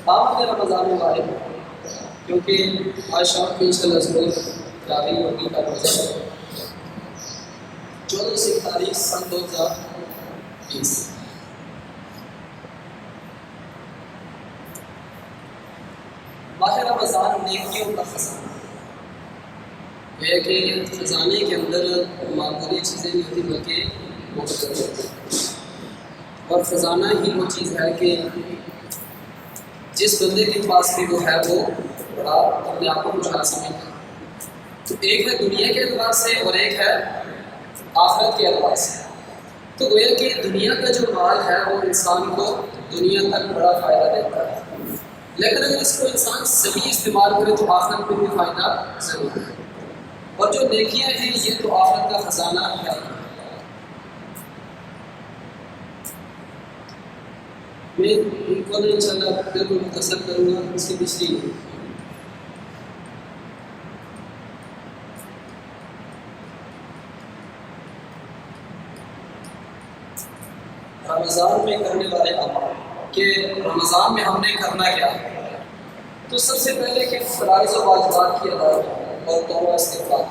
آمد رمضان مبارک، کیونکہ آج شام کو انشاءاللہ ضرور تراویح ہوگی کا روزہ 14 سے تاریخ سن 2020۔ ماہ رمضان نیکیوں کا خزانہ ہے کہ خزانے کے اندر معمولی چیزیں نہیں ہوتی بلکہ مقدس ہوتی ہیں، اور خزانہ ہی وہ چیز ہے کہ جس بندے کے پاس بھی وہ ہے وہ بڑا اپنے آپ کو خوشحال سمجھتا ہے۔ تو ایک ہے دنیا کے اعتبار سے اور ایک ہے آخرت کے اعتبار سے۔ تو گویا کہ دنیا کا جو مال ہے وہ انسان کو دنیا تک بڑا فائدہ دیتا ہے، لیکن اگر اس کو انسان صحیح استعمال کرے تو آخرت میں بھی فائدہ ضرور ہے، اور جو نیکیاں ہیں یہ تو آخرت کا خزانہ ہے۔ میں ان کو انشاءاللہ بالکل مختصر کروں گا، اس کی پچھلی رمضان میں کرنے والے اعمال کہ رمضان میں ہم نے کرنا کیا ہے۔ تو سب سے پہلے کہ فرائض و واجبات کی ادائیگی اور توبہ استغفار۔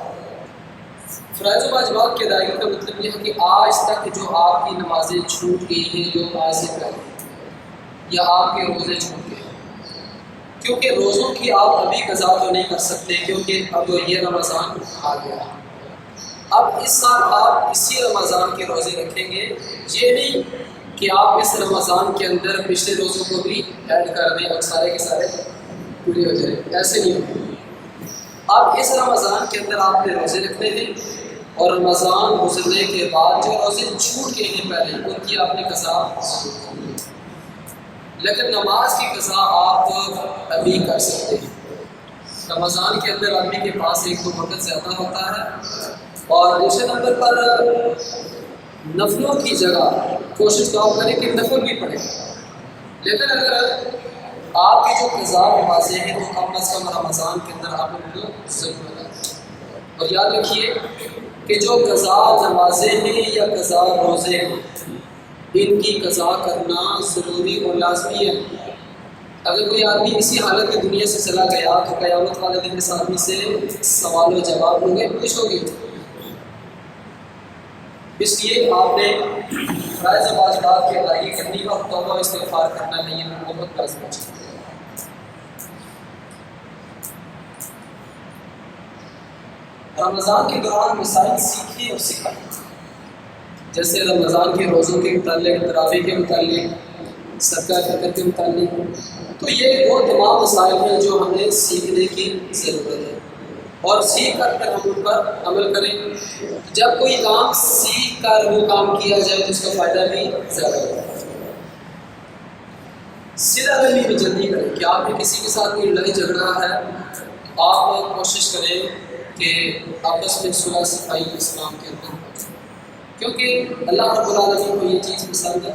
فرائض و واجبات کی ادائیگی کا مطلب یہ ہے کہ آج تک جو آپ کی نمازیں چھوٹ گئی ہیں، جو آج سے پہلے، یا آپ کے روزے چھوٹ گئے، کیونکہ روزوں کی آپ ابھی قضا تو نہیں کر سکتے کیونکہ اب یہ رمضان آ گیا ہے۔ اب اس سال آپ اسی رمضان کے روزے رکھیں گے، یہ نہیں کہ آپ اس رمضان کے اندر پچھلے روزوں کو بھی ایڈ کر دیں اور سارے کے سارے پورے ہو جائیں، ایسے نہیں ہوگا۔ اب اس رمضان کے اندر آپ نے روزے رکھنے ہیں، اور رمضان گزرنے کے بعد جو روزے چھوٹ گئے ہیں پہلے ان کی آپ نے قضا ضرور کرنی ہے، لیکن نماز کی قضا آپ ابھی کر سکتے ہیں۔ رمضان کے اندر آدمی کے پاس ایک تو وقت زیادہ ہوتا ہے، اور دوسرے نمبر پر نفلوں کی جگہ کوشش تو آپ کریں کہ نفل بھی پڑھیں، لیکن اگر آپ کی جو قضا نمازیں ہیں تو کم از کم رمضان کے اندر آپ ان کو ضرور ادا کریں۔ اور یاد رکھیے کہ جو قضا نمازیں ہیں یا قضا روزے ہیں ان کی قضا کرنا ضروری اور لازمی ہے۔ اگر کوئی آدمی اسی حالت میں دنیا سے چلا گیا تو قیامت والے دن اس آدمی سے سوال و جواب ہوں گے، پوچھ ہوگی۔ اس لیے آپ نے فرائض و واجبات کی ادائیگی کرنی ہے اور توبہ استغفار کرنا نہیں ہے، بہت لازم ہے۔ رمضان کے دوران مسائل سیکھیں اور سکھائیں، جیسے رمضان کے روزوں کے متعلق، تراویح کے متعلق، صدقہ فطر کے متعلق۔ تو یہ وہ تمام مسائل ہیں جو ہمیں سیکھنے کی ضرورت ہے، اور سیکھ کر ہم ان پر عمل کریں۔ جب کوئی کام سیکھ کر وہ کام کیا جائے تو اس کا فائدہ بھی زیادہ ہوتا ہے۔ صلہ رحمی میں جلدی کریں کہ آپ نے کسی کے ساتھ کوئی لڑائی جھگڑا ہے، آپ کوشش کریں کہ آپس میں صلح صفائی اسلام کے اندر ہو جائے، کیونکہ اللہ رب العالمین کو یہ چیز پسند ہے،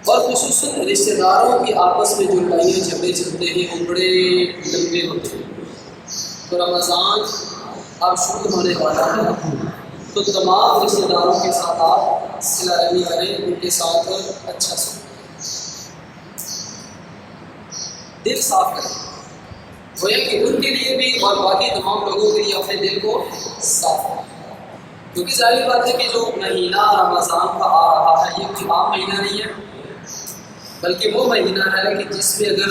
اور خصوصاً رشتہ داروں کی آپس میں جو لڑائیاں جھگڑے چلتے ہیں وہ بڑے لمبے ہوتے ہیں۔ تو رمضان اب شروع ہونے والا ہے، تو تمام رشتہ داروں کے ساتھ آپ صلہ رحمی کریں، ان کے ساتھ اچھا سلوک کریں، دل صاف کریں، گویا کہ ان کے لیے بھی اور باقی تمام لوگوں کے لیے اپنے دل کو صاف کریں، کیونکہ ظاہر بات ہے کہ جو مہینہ رمضان کا آ رہا ہے یہ کوئی عام مہینہ نہیں ہے، بلکہ وہ مہینہ ہے کہ جس میں اگر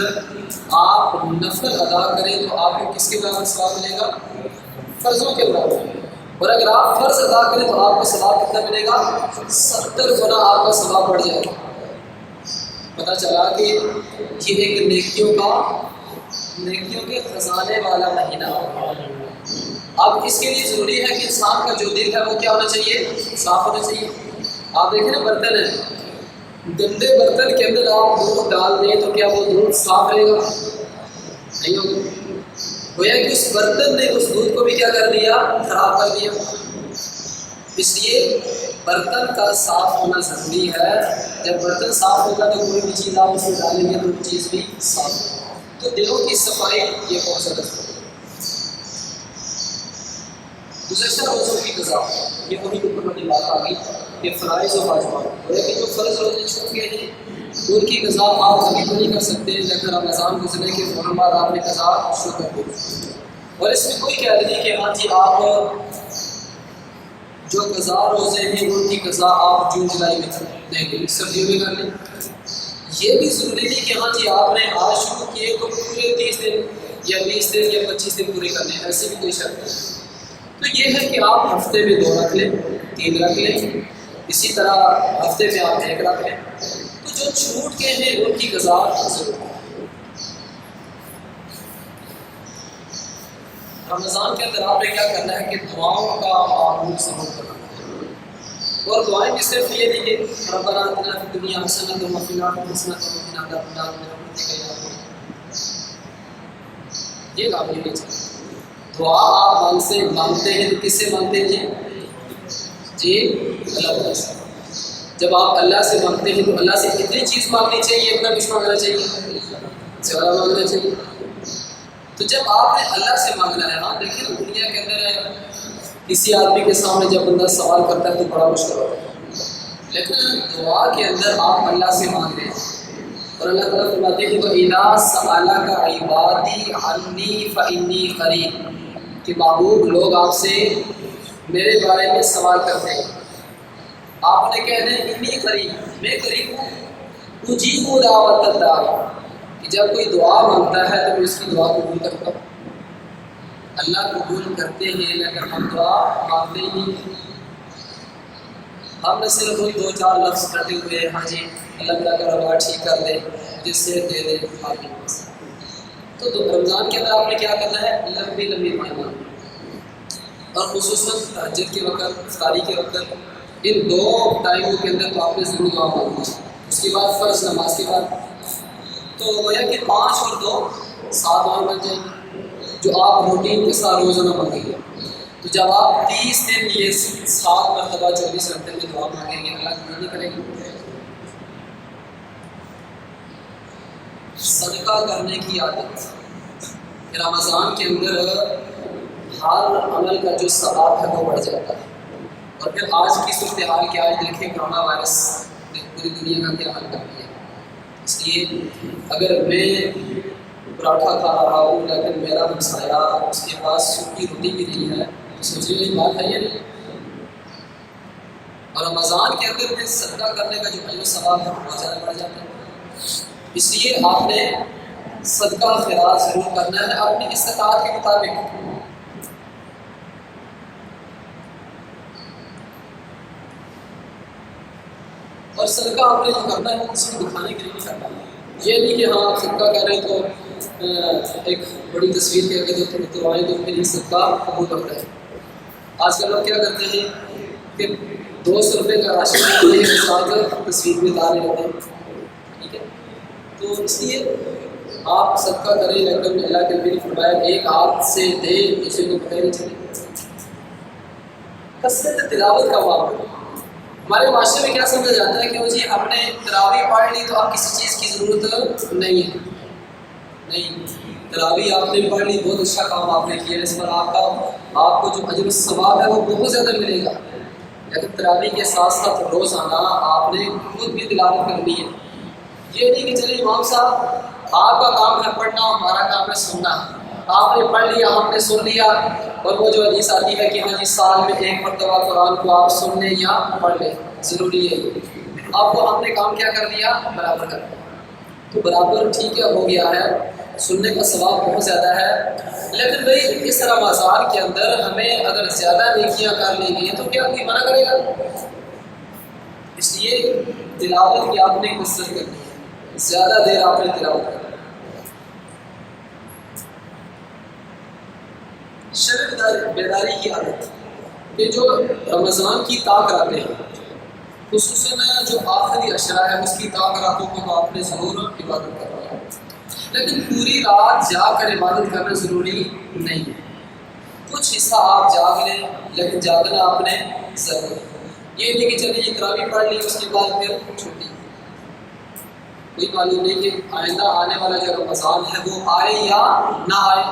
آپ نفل ادا کریں تو آپ کو کس کے برابر ثواب ملے گا؟ فرضوں کے برابر۔ اور اگر آپ فرض ادا کریں تو آپ کو ثواب کتنا ملے گا؟ 70 گنا آپ کا ثواب بڑھ جائے گا۔ پتہ چلا کہ یہ ایک نیکیوں کے خزانے والا مہینہ ہے۔ اب اس کے لیے ضروری ہے کہ انسان کا جو دل ہے وہ کیا ہونا چاہیے؟ صاف ہونا چاہیے۔ آپ دیکھیں نا برتن ہے، گندے برتن کے اندر آپ دودھ ڈال دیں تو کیا وہ دودھ صاف رہے گا؟ نہیں ہوگا۔ گویا کہ اس برتن نے اس دودھ کو بھی کیا کر دیا؟ خراب کر دیا۔ اس لیے برتن کا صاف ہونا ضروری ہے۔ جب برتن صاف ہوگا تو کوئی بھی چیز آپ اس میں ڈالیں گے تو وہ چیز بھی صاف ہوگا۔ تو دلوں کی صفائی یہ بہت زیادہ ضروری ہے۔ گزشتہ روزوں کی قضا، یہ وہی اوپر والی بات آ گئی۔ کہ فرائض و واجبات کہ جو فرض روزے چھوٹ گئے ہیں ان کی قضا آپ ابھی تو نہیں کر سکتے، لیکن رمضان گزرنے کے فوراً بعد آپ نے قضا شروع کر دی، اور اس میں کوئی قید نہیں کہ ہاں جی آپ جو قضا روزے ہیں ان کی قضا آپ جون جولائی میں دیں گے، سردیوں میں کر لیں۔ یہ بھی ضروری نہیں کہ ہاں جی آپ نے آج شروع کیے تو پورے 30 دن یا 20 دن یا 25 دن پورے کرنے، ایسی بھی کوئی شرط نہیں۔ تو یہ ہے کہ آپ ہفتے میں 2 رکھ لیں، 3 رکھ لیں، اسی طرح ہفتے میں آپ 1 رکھ لیں، تو جو چھوٹ کے ہیں ان کی قضا ضرور ہے۔ رمضان کے اندر آپ نے کیا کرنا ہے کہ دعاؤں کا معمول ضرور کرنا ہے، اور دعائیں بھی صرف یہ نہیں کہ ربنا آتنا فی الدنیا حسنۃ وفی الآخرۃ حسنۃ وقنا عذاب النار برحمتک یا ارحم، یہ کام نہیں چاہیے۔ دعا آپ مانگتے ہیں تو کس سے مانگتے ہیں جی اللہ تعالیٰ سے۔ جب آپ اللہ سے مانگتے ہیں تو اللہ سے کتنی چیز مانگنی چاہیے، اتنا کچھ مانگنا چاہیے، زیادہ مانگنا چاہیے۔ تو جب آپ نے اللہ سے مانگنا ہے، ہاں دیکھیں دنیا کے اندر کسی آدمی کے سامنے جب بندہ سوال کرتا ہے تو بڑا مشکل ہوتا ہے، لیکن دعا کے اندر آپ اللہ سے مانگ رہے ہیں، اور اللہ تعالیٰ فرماتے ہیں وَإِذَا سَأَلَكَ عِبَادِي عَنِّي فَإِنِّي قَرِيبٌ، کہ محبوب لوگ آپ سے میرے بارے میں سوال کرتے ہیں، آپ نے کہہ دیں انی قریب، میں قریب ہوں، اجیب دعوت الداعی، کہ جب کوئی دعا مانگتا ہے تو میں اس کی دعا قبول کرتا ہوں۔ اللہ قبول کرتے ہیں لیکن ہم دعا مانگتے ہی نہیں، ہم نے صرف وہی 2-4 لفظ کرتے ہوئے ہاں جی اللہ تعالیٰ کا روایت ٹھیک کر دے، جس سے دے دے آگے۔ تو رمضان کے اندر آپ نے کیا کرنا ہے، لمبی لمبی دعائیں مانگنا، اور خصوصاً تہجد کے وقت، افطاری کے وقت، ان 2 ٹائموں کے اندر تو آپ نے ضرور دعا مانگنا۔ اس کے بعد فرض نماز کے بعد تو گویا کہ 5 اور 2 7 دعائیں بن جائیں گی جو آپ روٹین کے ساتھ روزانہ مانگیں گے۔ تو جب آپ 30 دن یہ 7 مرتبہ 24 گھنٹے میں دعا مانگیں گے، اللہ قبول نہیں کرے گا۔ صدقہ کرنے کی عادت، رمضان کے اندر ہر عمل کا جو ثواب ہے وہ بڑھ جاتا ہے، اور پھر آج کی صورتحال کیا ہے، دیکھیں کرونا وائرس نے پوری دنیا کا کیا حال کر دیا۔ اس لیے اگر میں پراٹھا کھا رہا ہوں لیکن میرا ہمسایہ اس کے پاس سوکھی روٹی بھی نہیں ہے، تو سوچیے یہ بات ہے یا نہیں۔ اور رمضان کے اندر میں صدقہ کرنے کا جو اجر و ثواب ہے بہت زیادہ بڑھ جاتا ہے، اس لیے آپ نے صدقہ خیرات ضرور کرنا ہے اپنی استطاعت کے مطابق۔ اور صدقہ آپ نے جو کرنا ہے وہ کسی کو دکھانے کے لیے نہیں کرنا ہے، یہ نہیں کہ ہاں آپ صدقہ کر رہے ہیں تو ایک بڑی تصویر کے آگے تو آئے تو پھر صدقہ قبول کرتا ہے۔ آج کل لوگ کیا کرتے ہیں کہ 200 روپے کا راشن کے ساتھ تصویر میں ڈالے رہتے ہیں، ٹھیک ہے؟ تو اس لیے آپ صدقہ کریں لیکن اللہ کے نبی نے فرمایا ایک ہاتھ سے دے دوسرے کو پتہ نہیں چلے۔ کثرت تلاوت کا معاملہ ہمارے معاشرے میں کیا سمجھا جاتا ہے کہ وہ جی ہم نے تراویح پڑھ لی تو اب کسی چیز کی ضرورت نہیں ہے۔ نہیں، تراویح آپ نے پڑھ لی، بہت اچھا کام آپ نے کیا، اس پر آپ کو جو اجر و ثواب ہے وہ بہت زیادہ ملے گا، لیکن تراویح کے ساتھ ساتھ روزانہ آپ نے خود بھی تلاوت کرنی ہے۔ یہ نہیں کہ چلیے امام صاحب آپ کا کام ہے پڑھنا، ہمارا کام ہے سننا، آپ نے پڑھ لیا ہم نے سن لیا، اور وہ جو حدیث آتی ہے کہ ہاں جی سال میں 1 مرتبہ قرآن کو آپ سن لیں یا پڑھ لیں، ضروری ہے آپ کو ہم نے کام کیا کر دیا، برابر کر دیا۔ تو برابر ٹھیک ہے ہو گیا ہے، سننے کا ثواب بہت زیادہ ہے، لیکن بھائی اس رمضان کے اندر ہمیں اگر زیادہ نیکیاں کر لیں گے تو کیا کوئی منع کرے گا؟ اس لیے تلاوت کی آپ نے کثرت کرنی ہے، زیادہ دیر آپ نے تلاوت کرنی ہے۔ شب بیداری کی عادت، یہ جو رمضان کی طاق راتیں ہیں، خصوصاً جو آخری اشرا ہے اس کی طاق راتوں کو تو آپ نے ضرور عبادت کرنا ہے، لیکن پوری رات جاگ کر عبادت کرنا ضروری نہیں ہے۔ کچھ حصہ آپ جاگ لیں لیکن جاگنا آپ نے ضرور ہے۔ یہ نہیں کہ چلیے تراویح پڑھ لی اس کے بعد پھر چھٹی، کوئی معلوم نہیں کہ آئندہ آنے والا جو رمضان ہے وہ آئے یا نہ آئے۔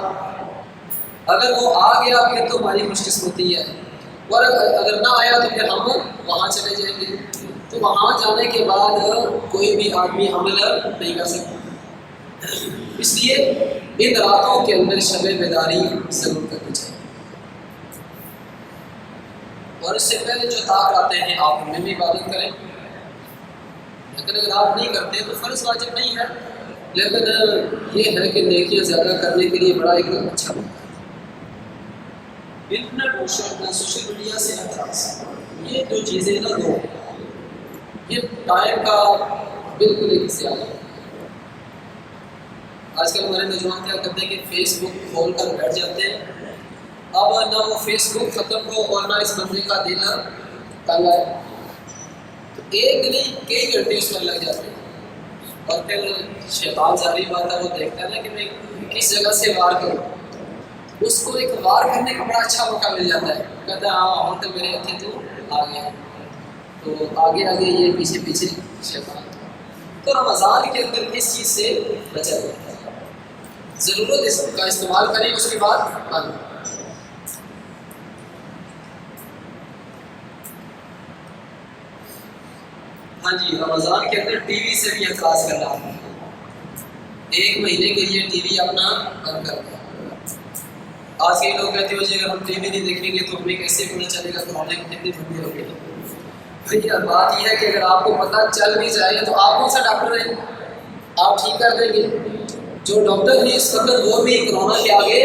اگر وہ آ گیا پھر تو ہماری خوش قسمتی ہے، اور اگر نہ آیا تو پھر ہم وہاں چلے جائیں گے. تو وہاں جانے کے بعد کوئی بھی آدمی عمل نہیں کر سکتا. اس لیے ان راتوں کے اندر شب بیداری ضرور کرنی چاہیے. اور اس سے پہلے جو طاق آتے ہیں آپ ان میں بھی عبادت کریں. لیکن اگر آپ نہیں کرتے تو فرض واجب نہیں ہے، لیکن یہ ہے کہ نیکیاں زیادہ کرنے کے لیے بڑا ایک اچھا موقع ہے. انٹرنیٹ اور سوشل میڈیا سے اعتراض، یہ دو چیزیں نہ دو، یہ ٹائم کا بالکل ایک زیادہ. آج کل ہمارے نوجوان کیا کرتے ہیں کہ فیس بک کھول کر بیٹھ جاتے ہیں. اب نہ وہ فیس بک ختم ہو اور نہ اس بندے کا دل تنگ ہے، تو ایک نہیں کئی گھنٹے اس میں لگ جاتے ہیں. اور پھر شیطان ظاہری بات ہے وہ دیکھتا ہے نا کہ میں کس جگہ سے وار کروں. اس کو ایک وار کرنے کا بڑا اچھا موقع مل جاتا ہے. کہتا ہے ہاں ہم تو میرے ہتھے تو آگے، تو آگے آگے یہ پیچھے پیچھے شیطان. تو رمضان کے اندر اس چیز سے بچا جاتا ہے. ضرورت اس کا استعمال کریں، اس کے بعد بند. ہاں جی، رمضان کے اندر ٹی وی سے بھی اعتراض کر رہا ہوں. ایک مہینے کے لیے ٹی وی اپنا بند کر دیا. آج کے لوگ کہتے ہو جی اگر ہم ٹی وی نہیں دیکھیں گے تو ہمیں کیسے پتہ چلے گا کرونا کتنی بندی ہو گئی. بھائی بات یہ ہے کہ اگر آپ کو پتہ چل بھی جائے تو آپ کون سا ڈاکٹر ہیں؟ آپ ٹھیک کر دیں گے. جو ڈاکٹر ہیں اس وقت وہ بھی کرونا کے آگے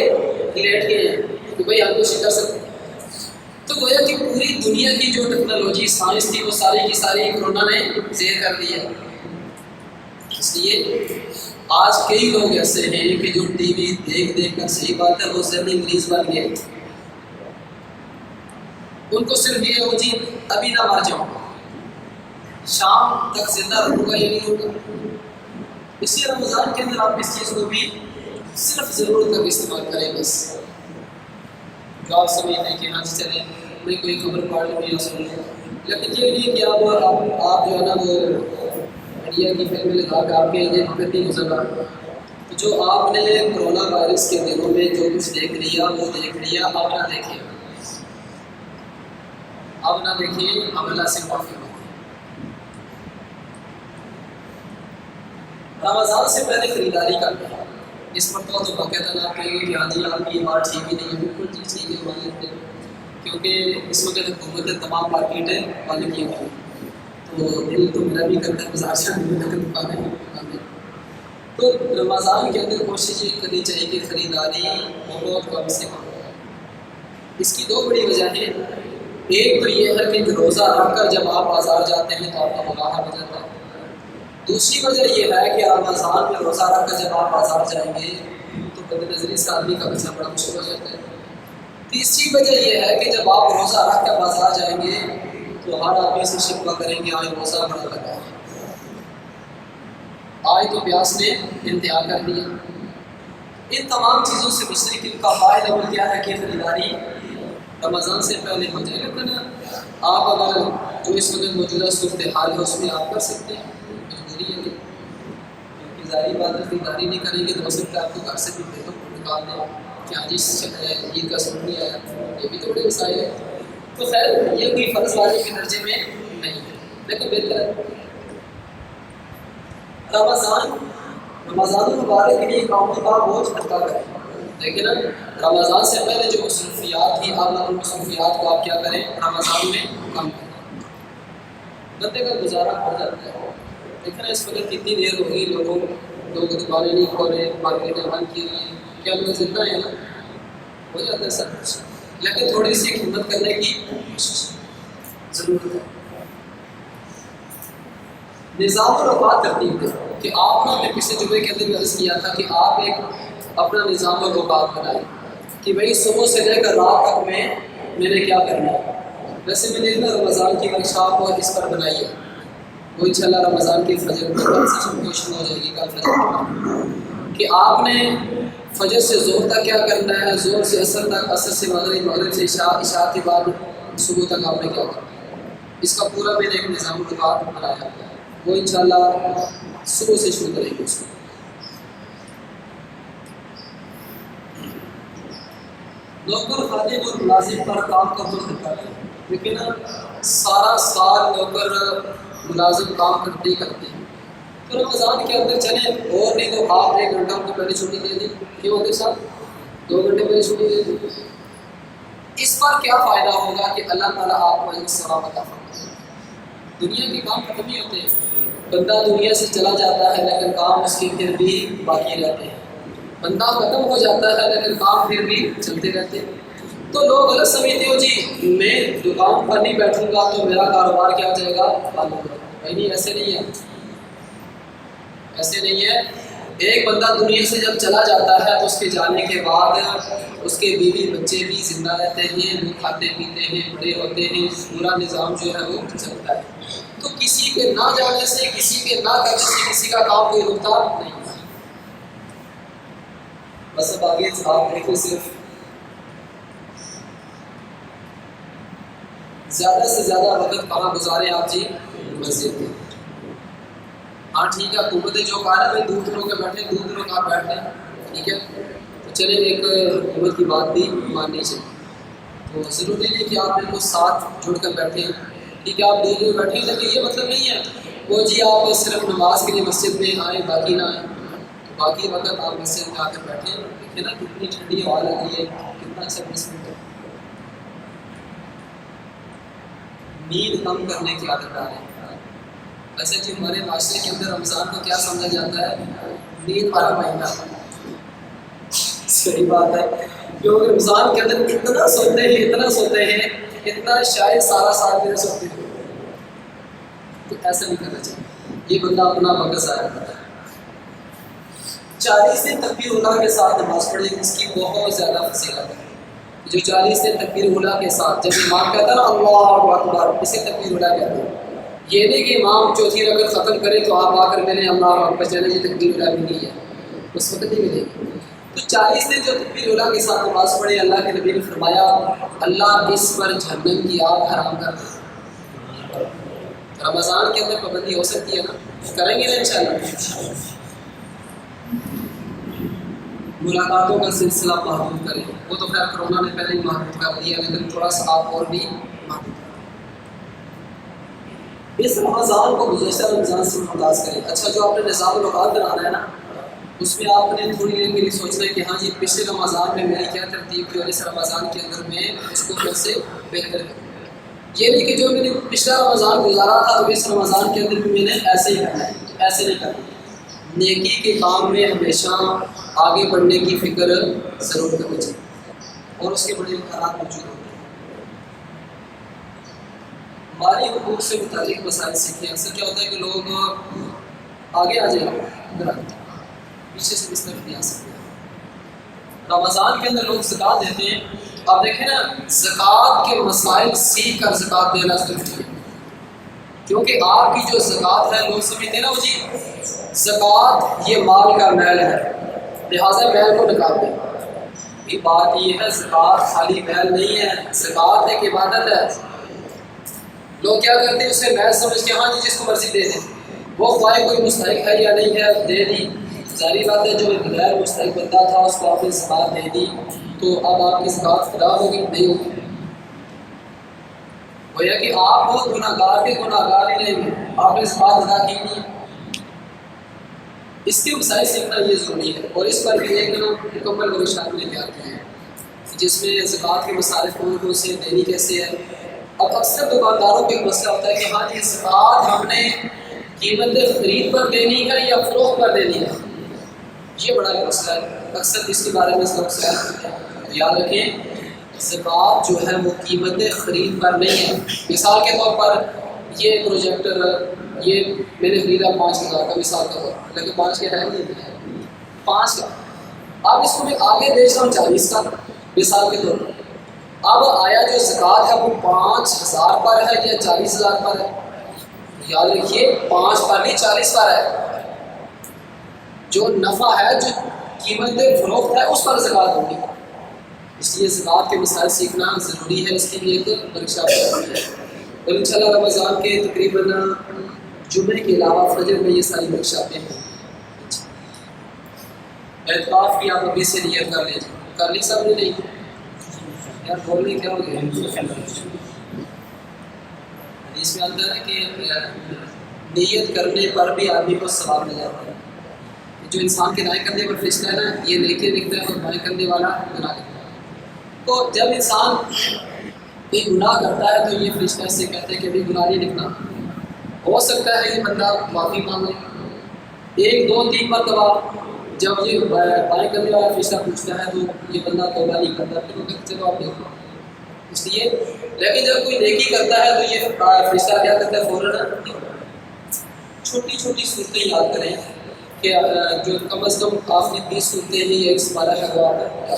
لیٹ گئے ہیں کہ بھائی ہم کچھ کر سکتے. تو گویا کہ پوری دنیا کی جو ٹیکنالوجی سائنس تھی وہ ساری کی ساری کرونا نے زیر کر دی ہے. اس لیے آج کئی لوگ ایسے ہیں کہ جو ٹی وی دیکھ دیکھ کر، صحیح بات ہے وہ ذہنی مریض بن گئے. ان کو صرف یہ ہو جی ابھی نہ مر جاؤں، شام تک زندہ رہوں گا یہ نہیں ہوگا. اس لیے رمضان کے اندر آپ اس چیز کو بھی صرف ضرورت تک استعمال کریں. بس جو آپ سمجھتے ہیں کہ ہاں چلیں میں کوئی خبر پڑھ لوں یا سن لوں، لیکن یہ نہیں کہ آپ جو ہے نا وہ میڈیا کی فلمیں لگا کر آپ کے یہ وقت نہیں گزر رہا. تو جو آپ نے کرونا وائرس کے دنوں میں جو کچھ دیکھ لیا وہ دیکھ لیا، اب نہ دیکھیں. اب نہ دیکھیں، اب اللہ سے معافی مانگیں. رمضان سے پہلے خریداری کرنا ہے. اس پر تو باقاعدہ آپ کہیں گے کہ ہاں جی آپ کی بات ٹھیک ہی نہیں ہے. بالکل جی ٹھیک ہے مان لیتے ہیں، کیونکہ اس وقت حکومت تمام مارکیٹیں بند کی ہوئی ہیں. تو دل تو میرا بھی کرتا ہے بازار سے دکانیں بند. تو رمضان کے اندر کوشش یہ کرنی چاہیے کہ خریداری بہت کم سے کم. اس کی دو بڑی وجہ ہیں. ایک تو یہ ہے کہ روزہ رکھ کر جب آپ بازار جاتے ہیں تو آپ کا ملاحہ ہو جاتا ہے. دوسری وجہ یہ ہے کہ رمضان میں روزہ رکھ کر جب آپ بازار جائیں گے تو بد نظری سے آدمی کا بچنا بڑا مشکل ہو جاتا ہے. تیسری وجہ یہ ہے کہ جب آپ روزہ رکھ کر بازار جائیں گے تو ہر آدمی سے شکوہ کریں گے آج روزہ بڑا لگا ہے، آج تو پیاس نے انتہا کر دیا. ان تمام چیزوں سے بچنے کے کا واحد عمل کیا ہے کہ خریداری رمضان سے پہلے ہو جائے. لیکن آپ اگر جو اس وقت موجودہ صورتحال ہے اس میں آپ کر سکتے ہیں. کیونکہ ظاہری بات ہے خریداری نہیں کریں گے تو ہو سکتا ہے آپ کو گھر سے بھی نکال دیں کہ آج عید کا سمجھ نہیں آیا. یہ بھی تو بڑے مسائل ہے. تو خیر یہ کوئی فرض واجب کے درجے میں نہیں ہے، لیکن بہتر ہے. رمضان المبارک کے لیے کاموں کا بوجھ ہلکا کریں. لیکن رمضان سے پہلے جو مصروفیات تھی آپ ان مصروفیات کو آپ کیا کریں رمضان میں کم کریں. بندے کا گزارا ہو جاتا ہے. دیکھنا اس وقت کتنی دیر ہوگی لوگ دکانیں نہیں کھول رہے، مارکیٹیں بند کی ہوئی ہیں. کیا لوگ زندہ ہیں نا، ہو جاتا ہے سب کچھ. لیکن تھوڑی سی خدمت کرنے کی کوشش ضرورت ہے. نظام الاوقات ترتیب دیں کہ آپ نے پچھلے جمعے کے اندر عرض کیا تھا کہ آپ ایک اپنا نظام الاوقات بنائیں کہ بھائی صبح سے لے کر رات تک میں نے کیا کرنا ہے. ویسے میں نے رمضان کی ورکشاپ اور اس پر بنائی ہے، وہ انشاءاللہ رمضان کے فجر کی کل سے شروع ہو جائے گی. کل فجر کہ آپ نے فجر سے زور تک کیا کرنا ہے، زور سے عصر تک، عصر سے مغرب، مغرب سے عشاء، عشاء کے بعد صبح تک آپ نے کیا کرنا ہے. اس کا پورا میں نے ایک نظام الاوقات بنایا ہے. وہ انشاءاللہ صبح سے شروع کریں گے. اس کو نوکر خادم اور ملازم پر کام کا تو خرچہ ہے، لیکن سارا سال نوکر ملازم کام کرتے ہی کرتے ہیں، تو رمضان کے اندر چلیں اور نہیں تو آپ 1 گھنٹہ ان کو پہلے چھٹی دے دیں، کیوں ہوتے صاحب 2 گھنٹے پہلے چھٹی دے دیں۔ اس پر کیا فائدہ ہوگا کہ اللہ تعالیٰ آپ کو ایک ثواب عطا فرمائے۔ دنیا کے کام ختم نہیں ہوتے ہیں، بندہ دنیا سے چلا جاتا ہے لیکن کام اس کے پھر بھی باقی رہتے ہیں، بندہ ختم ہو جاتا ہے لیکن کام پھر بھی چلتے رہتے ہیں۔ تو لوگ غلط سمجھتے ہو جی میں دکان پر نہیں بیٹھوں گا تو میرا کاروبار کیا ہو جائے گا، بند ہو جائے گا۔ نہیں، ایسے نہیں ہے، ایسے نہیں ہے۔ ایک بندہ دنیا سے جب چلا جاتا ہے تو اس کے جانے کے بعد اس کے بیوی بچے بھی زندہ رہتے ہیں، وہ کھاتے پیتے ہیں، بڑے ہوتے ہیں، پورا نظام جو ہے وہ چلتا ہے۔ تو کسی کے نہ جانے سے، کسی کے نہ کرنے سے کسی کا کام کوئی رکتا نہیں۔ بس اب آگے آپ دیکھو، صرف زیادہ سے زیادہ وقت کہاں گزارے آپ جی؟ مسجد میں۔ ہاں ٹھیک ہے، حکومتیں جو کہا رہے ہیں دور دوروں کے بیٹھے، دور دوروں کا آپ بیٹھ رہے ہیں، ٹھیک ہے، تو چلے ایک حکومت کی بات بھی ماننی چاہیے، تو ضروری نہیں کہ آپ بالکل ساتھ جڑ کر بیٹھے ہیں، ٹھیک ہے، آپ دور دور بیٹھے ہیں، لیکن یہ مطلب نہیں ہے وہ جی آپ صرف نماز کے لیے مسجد میں آئیں باقی نہ آئیں، تو باقی وقت آپ مسجد میں آ کر بیٹھیں، دیکھیں نا کتنی ٹھنڈی ہوا لگی ہے، کتنا اچھا موسم ہے۔ نیند کم کرنے کی عادت ڈالیں۔ ایسے کہ ہمارے معاشرے کے اندر رمضان کو کیا سمجھا جاتا ہے؟ نیند والا مہینہ۔ صحیح بات ہے، کیونکہ رمضان کے اندر اتنا سوتے ہیں، اتنا سوتے ہیں، اتنا شاید سارا سال دن سوتے ہیں، تو ایسا نہیں کرنا چاہیے، یہ بندہ اپنا وقت ضائع کرتا ہے۔ 40 دن تکبیر اللہ کے ساتھ نماز پڑھے، اس کی بہت زیادہ فضیلت ہے۔ جو 40 دن تکبیر اللہ کے ساتھ، جب امام کہتا ہے نا اللہ اکبر، اسے تکبیر اللہ کہتے ہیں۔ یہ نہیں کہ امام چوتھی رکعت ختم کرے تو آپ آ کر ملیں اللہ اکبر، چلے جی تکبیر اللہ بھی نہیں ہے، اس وقت نہیں ملے گی۔ تو 40 دن جو تکبیر اللہ کے ساتھ نماز پڑھے، اللہ کے نبی نے فرمایا اللہ اس پر جہنم کی آگ حرام کر دے۔ رمضان کے اندر پابندی ہو سکتی ہے نا، کریں گے نا انشاءاللہ۔ ملاقاتوں کا سلسلہ محدود کریں، وہ تو خیر کرونا نے پہلے ہی محدود کر دیا، لیکن تھوڑا سا آپ اور بھی محدود کریں۔ اس رمضان کو گزشتہ رمضان سے ممتاز کریں۔ اچھا، جو آپ نے نظام الاوقات بنانا ہے نا، اس میں آپ نے تھوڑی دیر کے لیے سوچنا ہے کہ ہاں جی پچھلے رمضان میں میری کیا ترتیب تھی اور اس رمضان کے اندر میں اس کو پھر سے بہتر کروں۔ یہ نہیں کہ جو میں نے پچھلا رمضان گزارا تھا تو اس رمضان کے اندر بھی میں نے ایسے ہی کرنا ہے، ایسے نہیں کرنا۔ نیکی کے کام میں ہمیشہ آگے بڑھنے کی فکر ضرور کرنی چاہیے، اور اس کے بڑے امکانات موجود ہوتے ہیں۔ مالی حقوق سے متعلق مسائل سیکھیں۔ اکثر کیا ہوتا ہے کہ لوگ آگے آ جائیں گے، پیچھے سے اس طرف نہیں آ سکتے۔ رمضان کے اندر لوگ زکوٰۃ دیتے ہیں، آپ دیکھیں نا زکوٰۃ کے مسائل سیکھ کر زکوٰۃ دینا ضروری ہے، کیونکہ آپ کی جو زکوٰۃ ہے لوگ سمجھتے ہیں نا وہ جی زکوٰۃ یہ مال کا میل ہے، لہٰذا میل کو نکال دیں۔ یہ بات یہ ہے زکوٰۃ خالی میل نہیں ہے، زکوٰۃ ایک عبادت ہے۔ لوگ کیا کرتے ہیں اسے میل سمجھ کے ہاں جی جس کو مرضی دے دیں، وہ خواہ کوئی مستحق ہے یا نہیں ہے دے دی، ظاہری بات ہے جو غیر مستحق بندہ تھا اس کو آپ نے زکوٰۃ دے دی تو اب آپ کی زکوٰۃ ادا ہوگی نہیں ہوگی؟ گویا کہ آپ بہت گناہ گار کے گناہ گار ہی رہیں گے، آپ نے زکوٰۃ ادا کی نہیں۔ اس کے مسائل سیکھنا یہ ضروری ہے، اور اس پر بھی ایک مکمل ورکشاپ ہم نے تیار کیا ہے جس میں زکوٰۃ کے مسائل کون سے دینی کیسے ہے۔ اب اکثر دکانداروں کا ایک مسئلہ ہوتا ہے کہ ہاں جی زکوٰۃ ہم نے قیمت خرید پر دینی ہے یا فروخت پر دینی ہے، یہ بڑا ایک مسئلہ ہے، اکثر اس کے بارے میں سب سوال کرتے ہیں۔ یاد رکھیں زکوٰۃ جو ہے وہ قیمت خرید پر نہیں ہے۔ مثال کے طور پر یہ پروجیکٹر یہ میں نے خریدا 5,000 کا، مثال کے طور پر، لیکن 5 کے ہے نہیں، 5 کا، اب اس کو میں آگے بیچ رہا ہوں 40 کا، مثال کے طور پر۔ اب آیا جو زکوٰۃ ہے وہ 5,000 پر ہے یا 40,000 پر ہے؟ یاد رکھیے 5 پر نہیں 40 پر ہے۔ جو نفع ہے، جو قیمت فروخت ہے، اس پر زکوٰۃ ہوگی۔ اس لیے زکوٰۃ کے مسائل سیکھنا ضروری ہے، اس کے لیے ایک ورکشاپ ضروری ہے، اور انشاءاللہ رمضان کے تقریباً جمعے کے علاوہ فجر میں یہ ساری ورکشاپیں ہیں۔ اعتکاف کی آپ ابھی سے نیت کر لیں، کر لی سب نے نہیں؟ یار بولنے کیا ہو گیا؟ حدیث میں آتا ہے کہ نیت کرنے پر بھی آدمی کو ثواب مل جاتا ہے. جو انسان کے دائیں کندھے پر فرشتہ ہے نا یہ نیکی لکھتا ہے اور بائیں کندھے والا گناہ لکھتا ہے. تو جب انسان کوئی گناہ کرتا ہے تو یہ فرشتہ اس سے کہتے ہیں کہ ابھی گناہ نہیں لکھنا. ہو سکتا ہے یہ بندہ معافی مانگ لے 1 2 3 مرتبہ. جب یہ بائیں کندھے والا فرشتہ پوچھتا ہے تو یہ بندہ توبہ نہیں کرتا پھر وہ کہتے چلو آپ دیکھو. اس لیے لیکن جب کوئی نیکی کرتا ہے تو یہ فرشتہ کیا کرتا ہے فوراً چھوٹی چھوٹی صورتیں یاد کریں کہ جو کم از کم آپ نے 20 صورتیں ہیں یہ اس بارہ کا جواب ہے.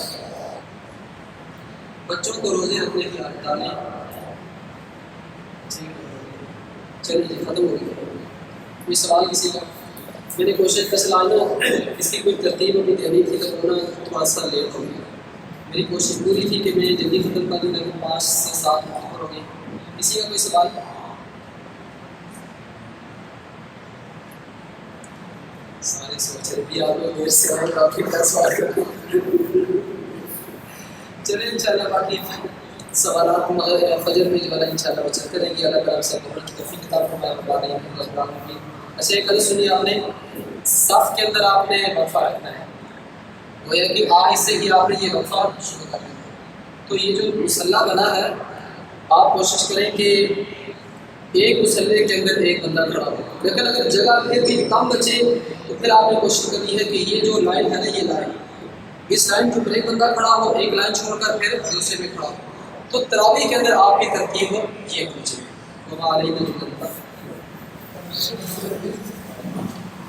بچوں کو روزے رکھنے کی عادت ڈالیں. چلیے جی ختم ہو گیا. کوئی سوال کسی کا؟ میں نے کوشش کا سوال نا اس کی کوئی ترتیب ابھی دینی تھی تو وہ نا تھوڑا سا لیٹ ہو گیا. میری کوشش پوری تھی کہ میں جلدی ختم کر دوں لیکن 5 سے 7 منٹ ہو گئی. کسی کا کوئی سوال؟ سارے سوچ رہے بھی آپ لوگ دیر سے آئے کافی سوال کر. چلیں انشاءاللہ باقی سوالات فجر میں جو ہے انشاءاللہ وہ چلتے رہیں گے. اللہ تعالیٰ سب کو توفیق عطا فرمائے. اچھا ایک حدیث سنی آپ نے صف کے اندر آپ نے وقفہ رکھنا ہے. وہ یہ کہ آج سے ہی آپ نے یہ وقفہ شروع کرنا ہے. تو یہ جو مسلح بنا ہے آپ کوشش کریں کہ ایک مسلح کے اندر ایک بندہ کھڑا ہو. لیکن اگر جگہ پھر بھی کم بچے تو پھر آپ نے کوشش کرنی ہے کہ یہ جو لائن ہے نا یہ لائن اس لائن کے اوپر ایک بندہ کھڑا ہو ایک لائن چھوڑ کر پھر دوسرے میں کھڑا ہو. تو تراویح کے اندر آپ کی ترتیب ہو یہ پوچھے.